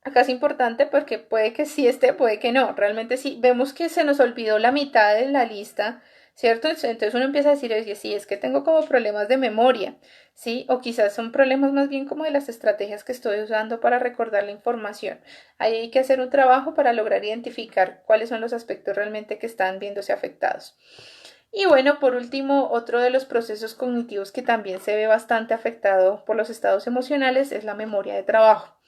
acá es importante porque puede que sí esté, puede que no. Realmente sí, vemos que se nos olvidó la mitad de la lista, ¿cierto? Entonces uno empieza a decir, oye, sí, es que tengo como problemas de memoria, ¿sí? O quizás son problemas más bien como de las estrategias que estoy usando para recordar la información. Ahí hay que hacer un trabajo para lograr identificar cuáles son los aspectos realmente que están viéndose afectados. Y bueno, por último, otro de los procesos cognitivos que también se ve bastante afectado por los estados emocionales es la memoria de trabajo.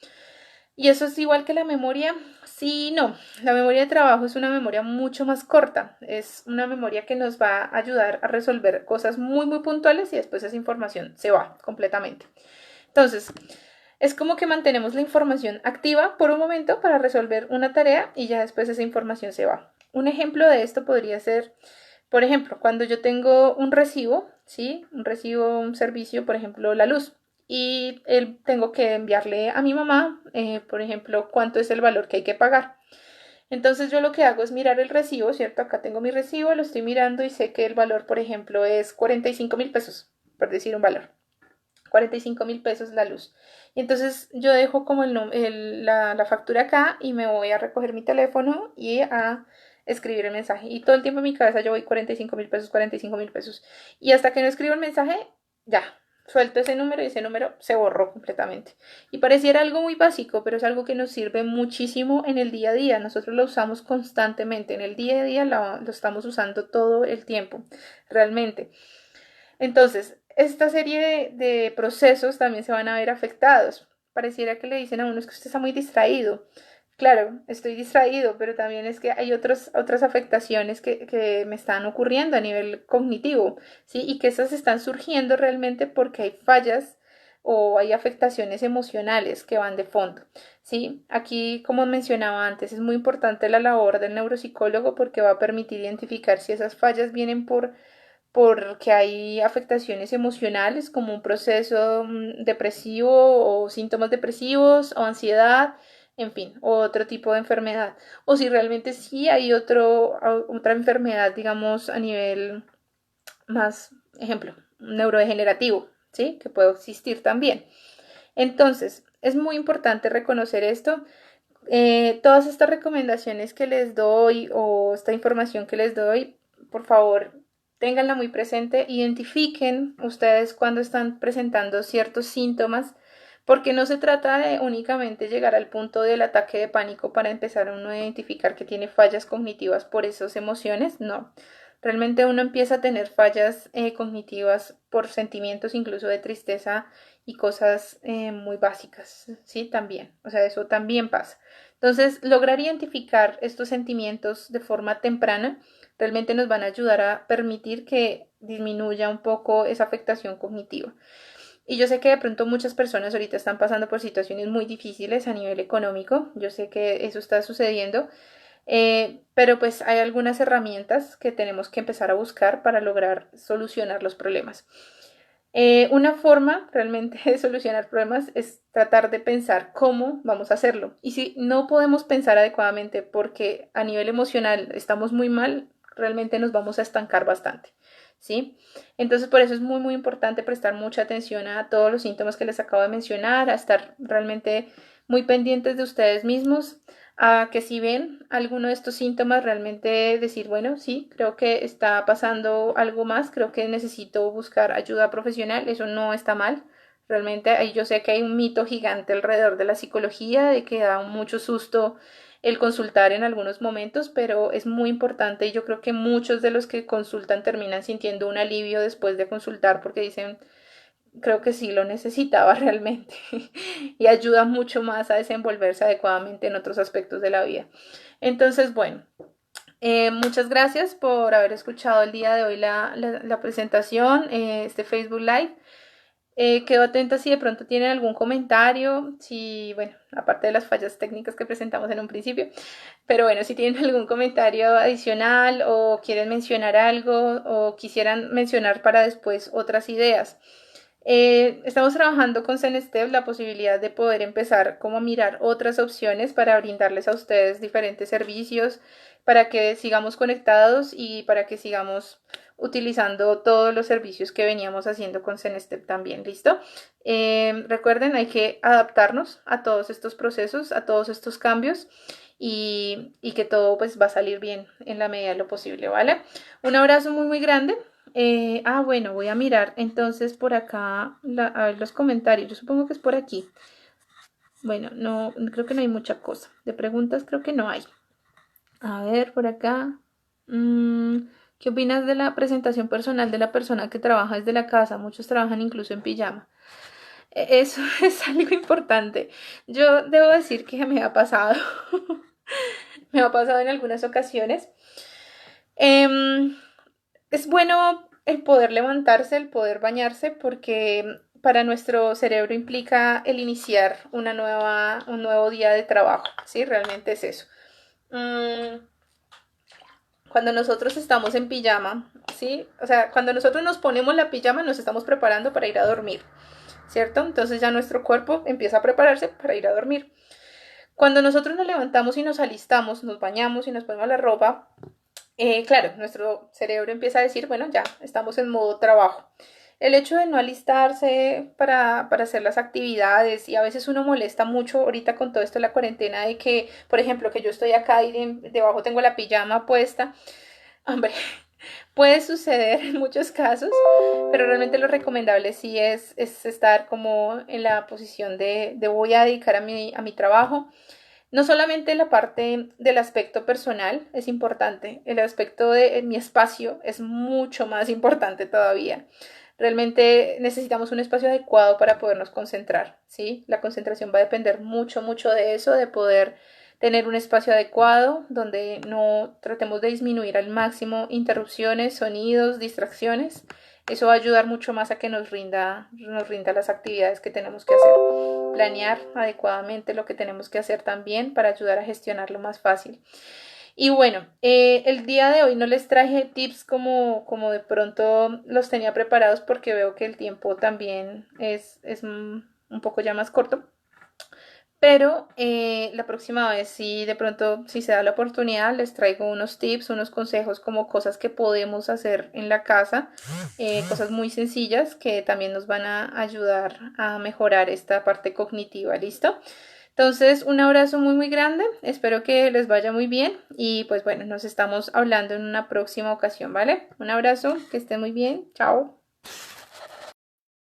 Y eso es igual que la memoria. Sí, no. La memoria de trabajo es una memoria mucho más corta. Es una memoria que nos va a ayudar a resolver cosas muy, muy puntuales y después esa información se va completamente. Entonces, es como que mantenemos la información activa por un momento para resolver una tarea y ya después esa información se va. Un ejemplo de esto podría ser, por ejemplo, cuando yo tengo un recibo, ¿sí? Un recibo, un servicio, por ejemplo, la luz y tengo que enviarle a mi mamá, por ejemplo, cuánto es el valor que hay que pagar. Entonces yo lo que hago es mirar el recibo, ¿cierto? Acá tengo mi recibo, lo estoy mirando y sé que el valor, por ejemplo, es 45.000 pesos, por decir un valor. 45.000 pesos la luz. Y entonces yo dejo como la factura acá y me voy a recoger mi teléfono y a escribir el mensaje. Y todo el tiempo en mi cabeza yo voy 45.000 pesos, 45.000 pesos. Y hasta que no escribo el mensaje, ya, suelto ese número y ese número se borró completamente. Y pareciera algo muy básico, pero es algo que nos sirve muchísimo en el día a día. Nosotros lo usamos constantemente. En el día a día lo estamos usando todo el tiempo, realmente. Entonces, esta serie de procesos también se van a ver afectados. Pareciera que le dicen a uno es que usted está muy distraído. Claro, estoy distraído, pero también es que hay otras afectaciones que me están ocurriendo a nivel cognitivo, ¿sí? Y que esas están surgiendo realmente porque hay fallas o hay afectaciones emocionales que van de fondo, ¿sí? Aquí, como mencionaba antes, es muy importante la labor del neuropsicólogo porque va a permitir identificar si esas fallas vienen porque hay afectaciones emocionales como un proceso depresivo o síntomas depresivos o ansiedad, en fin, o otro tipo de enfermedad. O si realmente sí hay otra enfermedad, digamos, a nivel más, ejemplo, neurodegenerativo, ¿sí? Que puede existir también. Entonces, es muy importante reconocer esto. Todas estas recomendaciones que les doy o esta información que les doy, por favor, ténganla muy presente, identifiquen ustedes cuando están presentando ciertos síntomas, porque no se trata de únicamente llegar al punto del ataque de pánico para empezar uno a identificar que tiene fallas cognitivas por esas emociones, no. Realmente uno empieza a tener fallas cognitivas por sentimientos incluso de tristeza y cosas muy básicas, ¿sí? También, o sea, eso también pasa. Entonces, lograr identificar estos sentimientos de forma temprana realmente nos van a ayudar a permitir que disminuya un poco esa afectación cognitiva. Y yo sé que de pronto muchas personas ahorita están pasando por situaciones muy difíciles a nivel económico. Yo sé que eso está sucediendo Pero pues hay algunas herramientas que tenemos que empezar a buscar para lograr solucionar los problemas. Una forma realmente de solucionar problemas es tratar de pensar cómo vamos a hacerlo. Y si no podemos pensar adecuadamente porque a nivel emocional estamos muy mal, realmente nos vamos a estancar bastante. ¿Sí? Entonces por eso es muy importante prestar mucha atención a todos los síntomas que les acabo de mencionar, a estar realmente muy pendientes de ustedes mismos, a que si ven alguno de estos síntomas realmente decir, bueno, sí, creo que está pasando algo más, creo que necesito buscar ayuda profesional, eso no está mal. Realmente ahí yo sé que hay un mito gigante alrededor de la psicología, de que da mucho susto el consultar en algunos momentos, pero es muy importante y yo creo que muchos de los que consultan terminan sintiendo un alivio después de consultar porque dicen, creo que sí lo necesitaba realmente y ayuda mucho más a desenvolverse adecuadamente en otros aspectos de la vida. Entonces, bueno, muchas gracias por haber escuchado el día de hoy la presentación, este Facebook Live. Quedo atenta si de pronto tienen algún comentario, si, bueno, aparte de las fallas técnicas que presentamos en un principio, pero bueno, si tienen algún comentario adicional o quieren mencionar algo o quisieran mencionar para después otras ideas. Estamos trabajando con Zenestep la posibilidad de poder empezar como a mirar otras opciones para brindarles a ustedes diferentes servicios, para que sigamos conectados y para que sigamos utilizando todos los servicios que veníamos haciendo con Zenestep también, ¿listo? Recuerden, hay que adaptarnos a todos estos procesos, a todos estos cambios y que todo pues va a salir bien en la medida de lo posible, ¿vale? Un abrazo muy grande. Bueno, voy a mirar entonces por acá a ver los comentarios. Yo supongo que es por aquí. Bueno, no, creo que no hay mucha cosa. De preguntas creo que no hay. A ver, por acá. ¿Qué opinas de la presentación personal de la persona que trabaja desde la casa? Muchos trabajan incluso en pijama. Eso es algo importante. Yo debo decir que me ha pasado. Me ha pasado en algunas ocasiones. Es bueno el poder levantarse, el poder bañarse, porque para nuestro cerebro implica el iniciar un nuevo día de trabajo, ¿sí? Realmente es eso. Cuando nosotros estamos en pijama, ¿sí? O sea, cuando nosotros nos ponemos la pijama, nos estamos preparando para ir a dormir, ¿cierto? Entonces ya nuestro cuerpo empieza a prepararse para ir a dormir. Cuando nosotros nos levantamos y nos alistamos, nos bañamos y nos ponemos la ropa, claro, nuestro cerebro empieza a decir, bueno, ya estamos en modo trabajo. El hecho de no alistarse para hacer las actividades y a veces uno molesta mucho ahorita con todo esto de la cuarentena de que, por ejemplo, que yo estoy acá y debajo tengo la pijama puesta. Hombre, puede suceder en muchos casos, pero realmente lo recomendable sí es estar como en la posición de voy a dedicar a mi trabajo. No solamente la parte del aspecto personal es importante, el aspecto de mi espacio es mucho más importante todavía. Realmente necesitamos un espacio adecuado para podernos concentrar, ¿sí? La concentración va a depender mucho de eso, de poder tener un espacio adecuado donde no tratemos de disminuir al máximo interrupciones, sonidos, distracciones. Eso va a ayudar mucho más a que nos rinda las actividades que tenemos que hacer. Planear adecuadamente lo que tenemos que hacer también para ayudar a gestionarlo más fácil. Y bueno, el día de hoy no les traje tips como de pronto los tenía preparados porque veo que el tiempo también es un poco ya más corto. Pero la próxima vez, si de pronto, si se da la oportunidad, les traigo unos tips, unos consejos como cosas que podemos hacer en la casa, cosas muy sencillas que también nos van a ayudar a mejorar esta parte cognitiva, ¿listo? Entonces, un abrazo muy grande, espero que les vaya muy bien y pues bueno, nos estamos hablando en una próxima ocasión, ¿vale? Un abrazo, que estén muy bien, chao.